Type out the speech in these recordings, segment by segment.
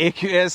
AQS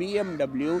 BMW,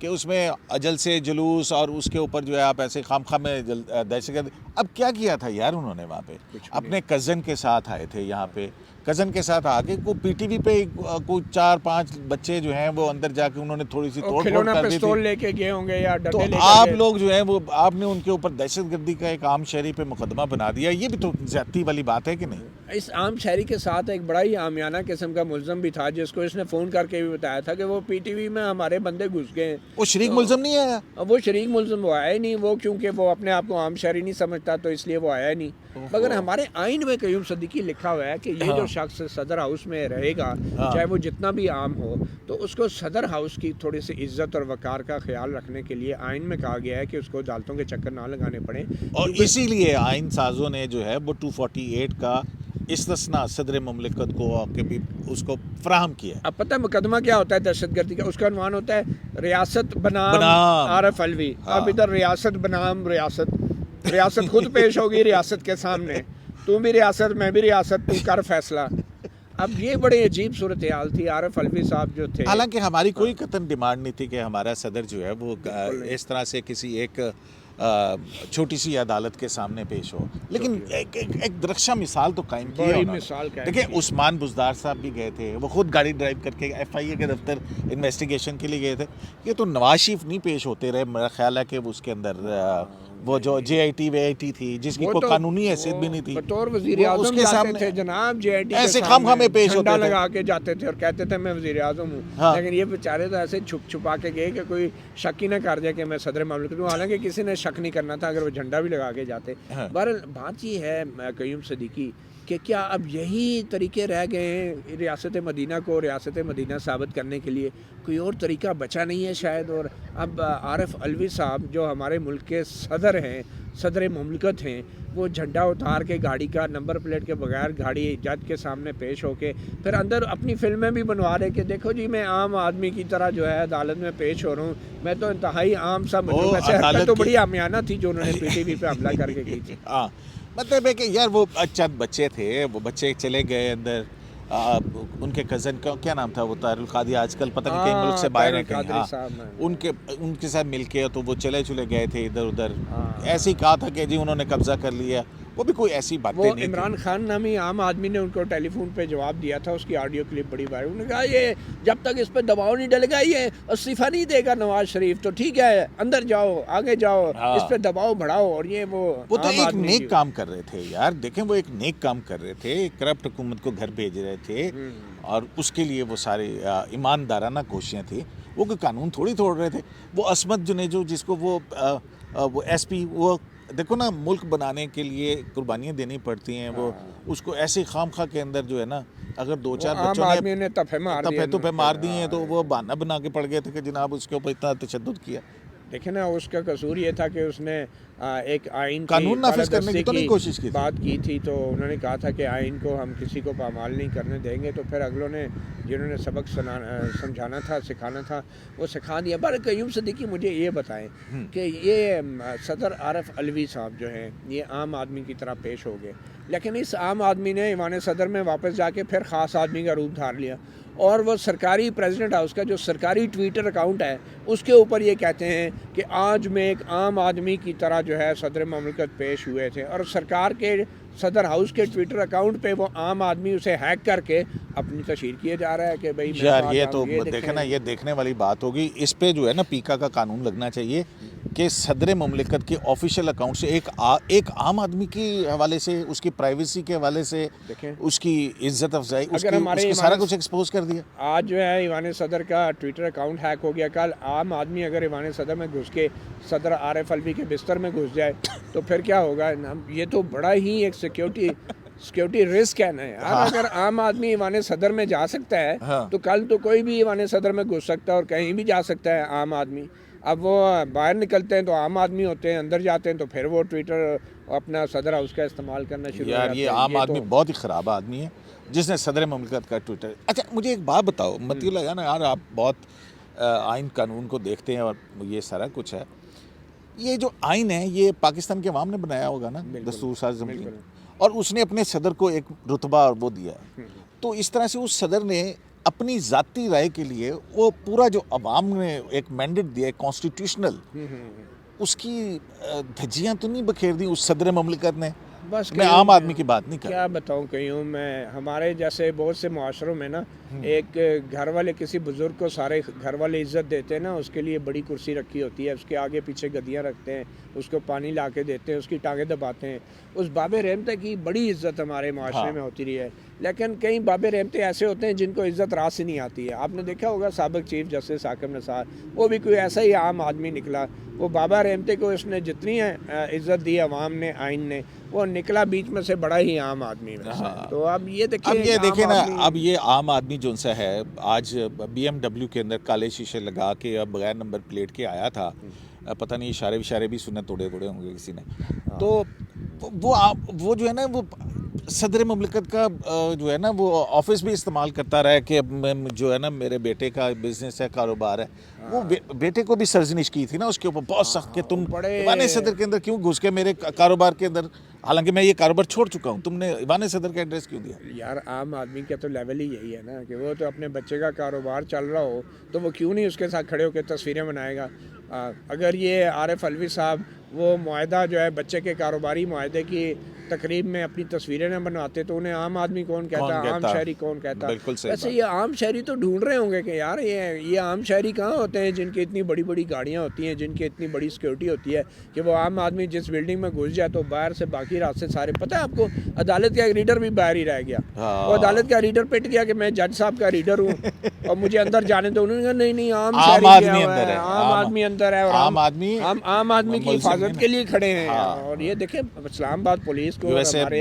کہ اس میں اجل سے جلوس اور اس کے اوپر جو ہے آپ ایسے خام خواہ میں دہشت گرد. اب کیا کیا تھا یار انہوں نے وہاں پہ؟ اپنے کزن کے ساتھ آئے تھے یہاں پہ, کزن کے ساتھ آ کے کو پی ٹی وی پہ کوئی 4-5 بچے جو ہیں وہ اندر جا کے انہوں نے تھوڑی سی توڑ پھوڑ کر دی پستول تھی. لے کے گئے ہوں گے یا تو ڈنڈے لے آپ کے لوگ جو ہیں وہ آپ نے ان کے اوپر دہشت گردی کا ایک عام شہری پہ مقدمہ بنا دیا. یہ بھی تو زیادتی والی بات ہے کہ نہیں؟ اس عام شہری کے ساتھ ایک بڑا ہی عامیانہ قسم کا ملزم بھی تھا جس کو اس نے فون کر کے بھی بتایا تھا کہ وہ پی ٹی وی میں ہمارے بندے گھس گئے ہیں. وہ شریک ملزم نہیں آیا؟ وہ شریک ملزم وہ آیا ہی نہیں, وہ کیونکہ وہ اپنے آپ کو عام شہری نہیں سمجھتا تو اس لیے وہ آیا ہی نہیں. مگر ہمارے آئین میں قیوم صدیقی لکھا ہوا ہے کہ یہ جو شخص صدر ہاؤس میں رہے گا چاہے وہ جتنا بھی عام ہو تو اس کو صدر ہاؤس کی تھوڑی سی عزت اور وقار کا خیال رکھنے کے لیے آئین میں کہا گیا ہے کہ اس کو عدالتوں کے چکر نہ لگانے پڑیں. اور اسی لیے آئین سازوں نے جو ہے وہ 248 کا استثناء صدر مملکت کو کہ بھی اس کو فراہم کیا. اب پتہ ہے مقدمہ کیا ہوتا ہے دہشت گردی کا؟ اس کا عنوان ہوتا ہے ریاست بنام عارف علوی. اب ادھر ریاست بنام ریاست خود پیش ہوگی ریاست کے سامنے, تو بھی ریاست میں بھی ریاست, تو کر فیصلہ. اب یہ بڑی عجیب صورتحال تھی. عارف علوی صاحب جو تھے, حالانکہ ہماری کوئی قطن ڈیمانڈ نہیں تھی کہ ہمارا صدر جو ہے وہ اس طرح سے کسی ایک چھوٹی سی عدالت کے سامنے پیش ہو, لیکن ایک درخشاں مثال تو قائم کی ہے. دیکھیں عثمان بزدار صاحب بھی گئے تھے, وہ خود گاڑی ڈرائیو کر کے ایف آئی اے کے دفتر انویسٹیگیشن کے لیے گئے تھے. یہ تو نواز شریف نہیں پیش ہوتے رہے. میرا خیال ہے کہ اس کے اندر وہ جو جے I T way I T تھی جس کی کوئی قانونی حیثیت بھی نہیں تھی, بطور وزیر اعظم جاتے تھے جناب جے آئی ٹی ایسے خام خواہ میں پیش ہوتے تھے, لگا کے جاتے تھے اور کہتے تھے میں وزیر اعظم ہوں. لیکن یہ بیچارے تو ایسے چھپ چھپا کے گئے کہ کوئی شک ہی نہ کر جائے کہ میں صدر مملکت ہوں, حالانکہ کسی نے شک نہیں کرنا تھا اگر وہ جھنڈا بھی لگا کے جاتے. بہرحال بات یہ ہے قیوم صدیقی کہ کیا اب یہی طریقے رہ گئے ہیں ریاست مدینہ کو ریاست مدینہ ثابت کرنے کے لیے؟ کوئی اور طریقہ بچا نہیں ہے شاید. اور اب عارف علوی صاحب جو ہمارے ملک کے صدر ہیں, صدر مملکت ہیں, وہ جھنڈا اتار کے گاڑی کا نمبر پلیٹ کے بغیر گاڑی جج کے سامنے پیش ہو کے پھر اندر اپنی فلمیں بھی بنوا رہے کہ دیکھو جی میں عام آدمی کی طرح جو ہے عدالت میں پیش ہو رہا ہوں, میں تو انتہائی عام سا مجھے حرکت تو بڑی عامیانہ تھی جو انہوں نے پی ٹی وی پہ حملہ کر کے کی تھی. مطلب ہے کہ یار وہ چند بچے تھے, وہ بچے چلے گئے اندر, ان کے کزن کا کیا نام تھا وہ طاہر القادری, آج کل پتہ نہیں کئی ملک سے باہر ہیں کہیں, ان کے ساتھ مل کے تو وہ چلے گئے تھے ادھر ادھر. ایسے ہی کہا تھا کہ جی انہوں نے قبضہ کر لیا, وہ بھی کوئی ایسی باتیں نہیں. عمران خان نامی عام آدمی نے ان کو ٹیلی فون پہ جواب دیا تھا, اس کی آڈیو کلپ بڑی وائرل. انہوں نے کہا یہ جب تک اس پہ دباؤ نہیں ڈلے گا یہ استعفیٰ نہیں دے گا نواز شریف تو ٹھیک ہے اندر جاؤ آگے جاؤ, اس پہ دباؤ بڑھاؤ. اور یہ وہ تو ایک نیک کام کر رہے تھے یار, دیکھیں وہ ایک نیک کام کر رہے تھے, کرپٹ حکومت کو گھر بھیج رہے تھے اور اس کے لیے وہ سارے ایماندارانہ کوششیں تھیں. وہ کوئی قانون تھوڑی توڑ رہے تھے. وہ عصمت جنیجو جس کو وہ ایس پی, وہ دیکھو نا ملک بنانے کے لیے قربانیاں دینی پڑتی ہیں, وہ اس کو ایسے خام خواہ کے اندر جو ہے نا اگر 2-4 بچوں نے تفے مار دی ہیں تو وہ بہانہ بنا کے پڑ گئے تھے کہ جناب اس کے اوپر اتنا تشدد کیا. دیکھیں نا اس کا قصور یہ تھا کہ اس نے ایک آئین قانون نافذ کرنے کی تو نہیں کوشش کی بات کی تھی, تو انہوں نے کہا تھا کہ آئین کو ہم کسی کو پامال نہیں کرنے دیں گے. تو پھر اگلوں نے جنہوں نے سبق سمجھانا تھا سکھانا تھا وہ سکھا دیا. پر قیوم صدیقی مجھے یہ بتائیں کہ یہ صدر عارف علوی صاحب جو ہیں یہ عام آدمی کی طرح پیش ہو گئے, لیکن اس عام آدمی نے ایوان صدر میں واپس جا کے پھر خاص آدمی کا روپ دھار لیا, اور وہ سرکاری پریزیڈنٹ ہاؤس کا جو سرکاری ٹویٹر اکاؤنٹ ہے اس کے اوپر یہ کہتے ہیں کہ آج میں ایک عام آدمی کی طرح جو ہے صدر مملکت پیش ہوئے تھے. اور سرکار کے صدر ہاؤس کے ٹویٹر اکاؤنٹ پہ وہ عام آدمی اسے ہیک کر کے اپنی تشہیر کیے جا رہا ہے کہ بھائی یار یہ تو دیکھیں نا, یہ دیکھنے والی بات ہوگی. اس پہ جو ہے نا پیکا کا قانون لگنا چاہیے کہ صدر مملکت کے آفیشیل اکاؤنٹ سے ایک عام آدمی کے حوالے سے, اس کی پرائیویسی کے حوالے سے, اس کی عزت افزائی, اس کا سارا کچھ ایکسپوز کر دیا. آج جو ہے ایوان صدر کا ٹویٹر اکاؤنٹ ہیک ہو گیا, کل عام آدمی اگر ایوان صدر میں گھس کے صدر عارف علوی کے بستر میں گھس جائے تو پھر کیا ہوگا؟ یہ تو بڑا ہی ایک سیکیورٹی رسک ہے نا یار. اگر عام آدمی ایوان صدر میں جا سکتا ہے تو کل تو کوئی بھی ایوان صدر میں گھس سکتا ہے اور کہیں بھی جا سکتا ہے عام آدمی. اب وہ باہر نکلتے ہیں تو عام آدمی ہوتے ہیں, اندر جاتے ہیں تو پھر وہ ٹویٹر اپنا صدر ہاؤس کا استعمال کرنا شروع یار یہ عام آدمی بہت ہی خراب آدمی ہے جس نے صدر مملکت کا ٹویٹر. اچھا مجھے ایک بات بتاؤ متی اللہ نا یار, آپ بہت آئین قانون کو دیکھتے ہیں اور یہ سارا کچھ ہے. یہ جو آئین ہے یہ پاکستان کے عوام نے بنایا ہوگا نا, دستور ساز اسمبلی, اور اس نے اپنے صدر کو ایک رتبہ وہ دیا ہے. تو اس طرح سے اس صدر نے اپنی ذاتی رائے کے لیے وہ پورا جو عوام نے ایک مینڈیٹ دیا ہے کانسٹیٹیوشنل، اس کی دھجیاں تو نہیں بکھیر دی اس صدر مملکت نے؟ بس میں عام آدمی کی بات نہیں کر کیا بتاؤں کہوں میں، ہمارے جیسے بہت سے معاشروں میں نا ایک گھر والے کسی بزرگ کو سارے گھر والے عزت دیتے ہیں نا، اس کے لیے بڑی کرسی رکھی ہوتی ہے، اس کے آگے پیچھے گدیاں رکھتے ہیں، اس کو پانی لا کے دیتے ہیں، اس کی ٹانگیں دباتے ہیں. اس باب رحمتہ کی بڑی عزت ہمارے معاشرے میں ہوتی رہی ہے. لیکن کئی باب رحمتہ ایسے ہوتے ہیں جن کو عزت راس سے نہیں آتی ہے. آپ نے دیکھا ہوگا سابق چیف جسٹس حاکم نثار، وہ بھی کوئی ایسا ہی عام آدمی نکلا. وہ بابا رحمتہ کو اس نے جتنی عزت دی عوام نے، آئین نے، وہ نکلا بیچ میں سے بڑا ہی عام آدمی میں سے. تو اب یہ دیکھیں نا، اب یہ عام آدمی جو سا ہے، آج بی ایم ڈبلیو کے اندر کالے شیشے لگا کے اب بغیر نمبر پلیٹ کے آیا تھا، پتہ نہیں اشارے بھی سنے توڑے ہوں گے کسی نے. تو وہ جو ہے نا، وہ صدر مملکت کا جو ہے نا وہ آفس بھی استعمال کرتا رہا ہے کہ جو ہے نا میرے بیٹے کا بزنس ہے، کاروبار ہے. وہ بیٹے کو بھی سرزنش کی تھی نا اس کے اوپر بہت سخت کہ تم ایوان صدر کے اندر کیوں گھس کے میرے کاروبار کے اندر، حالانکہ میں یہ کاروبار چھوڑ چکا ہوں، تم نے ایوان صدر کا ایڈریس کیوں دیا؟ یار عام آدمی کا تو لیول ہی یہی ہے نا کہ وہ تو اپنے بچے کا کاروبار چل رہا ہو تو وہ کیوں نہیں اس کے ساتھ کھڑے ہو کے تصویریں بنائے گا. اگر یہ عارف علوی صاحب وہ معاہدہ جو ہے بچے کے کاروباری معاہدے کی تقریب میں اپنی تصویریں نہ بنواتے تو انہیں عام آدمی کون کہتا، عام شہری کون کہتا؟ ویسے یہ عام شہری تو ڈھونڈ رہے ہوں گے کہ یار یہ عام شہری کہاں ہوتے ہیں جن کی اتنی بڑی بڑی گاڑیاں ہوتی ہیں، جن کی اتنی بڑی سیکیورٹی ہوتی ہے کہ وہ عام آدمی جس بلڈنگ میں گھس جائے تو باہر سے باقی راستے سارے. پتہ ہے آپ کو عدالت کا ریڈر بھی باہر ہی رہ گیا. وہ عدالت کا ریڈر پٹ گیا کہ میں جج صاحب کا ریڈر ہوں اور مجھے اندر جانے دو. انہوں نے کہا نہیں عام آدمی اندر ہے، اور عام آدمی کی حفاظت کے لیے کھڑے ہیں. اور یہ دیکھیں اسلام آباد پولیس کو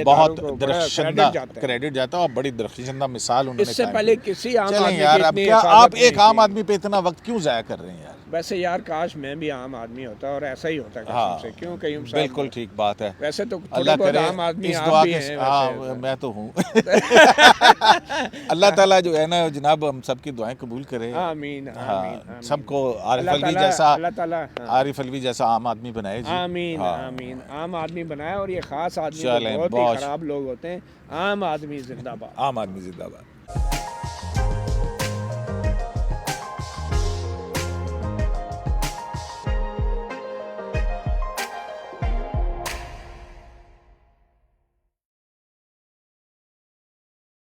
بہت درخشندہ کریڈٹ جاتا ہے اور بڑی درخشندہ مثال انہوں نے. اس سے پہلے کسی عام آدمی یار اب کیا آپ ایک عام آدمی پہ اتنا وقت کیوں ضائع کر رہے ہیں یار؟ ویسے یار کاش میں بھی عام آدمی ہوتا اور ایسا ہی ہوتا قسم سے. کیوں کہیں بالکل ٹھیک بات ہے. ویسے تو اللہ کرے عام آدمی آپ بھی ہیں. میں تو ہوں. اللہ تعالیٰ جو ہے نا جناب ہم سب کی دعائیں قبول کرے. آمین. سب کو عارف علوی جیسا عام آدمی بنائے. آمین. عام آدمی بنائے. اور یہ خاص آدمی بہت ہی خراب لوگ ہوتے ہیں. عام آدمی زندہ باد. عام آدمی زندہ باد.